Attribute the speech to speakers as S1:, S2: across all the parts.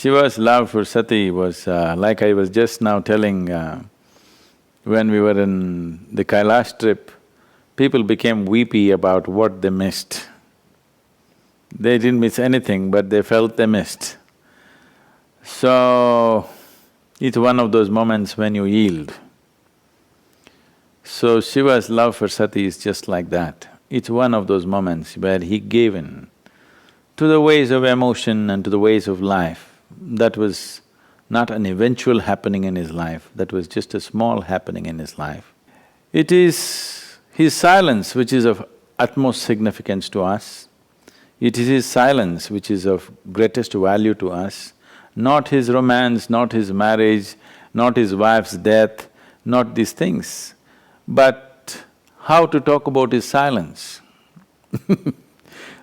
S1: Shiva's love for Sati was like I was just now telling, when we were in the Kailash trip, people became weepy about what they missed. They didn't miss anything, but they felt they missed. So, it's one of those moments when you yield. So Shiva's love for Sati is just like that. It's one of those moments where he gave in to the ways of emotion and to the ways of life. That was not an eventual happening in his life, that was just a small happening in his life. It is his silence which is of utmost significance to us. It is his silence which is of greatest value to us, not his romance, not his marriage, not his wife's death, not these things. But how to talk about his silence?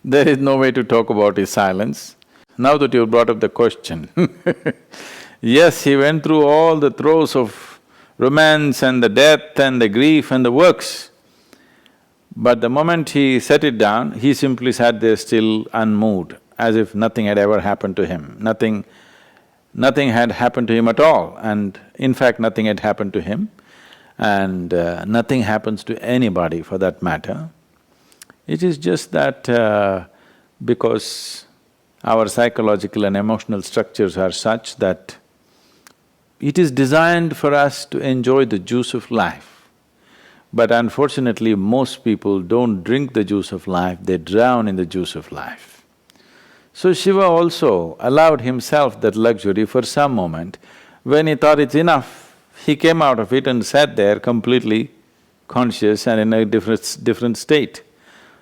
S1: There is no way to talk about his silence. Now that you've brought up the question yes, he went through all the throes of romance and the death and the grief and the works. But the moment he set it down, he simply sat there still unmoved, as if nothing had ever happened to him. Nothing had happened to him at all, and in fact nothing had happened to him, and nothing happens to anybody for that matter. It is just that because our psychological and emotional structures are such that it is designed for us to enjoy the juice of life. But unfortunately, most people don't drink the juice of life, they drown in the juice of life. So Shiva also allowed himself that luxury for some moment. When he thought it's enough, he came out of it and sat there completely conscious and in a different state.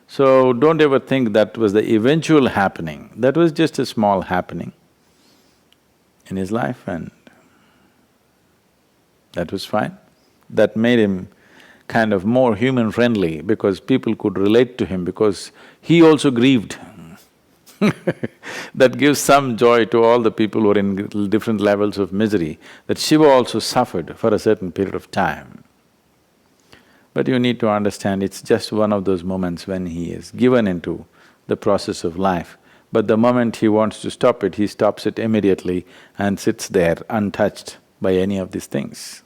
S1: So don't ever think that was the eventual happening, that was just a small happening in his life, and that was fine. That made him kind of more human-friendly because people could relate to him because he also grieved. That gives some joy to all the people who are in different levels of misery, that Shiva also suffered for a certain period of time. But you need to understand, it's just one of those moments when he is given into the process of life. But the moment he wants to stop it, he stops it immediately and sits there untouched by any of these things.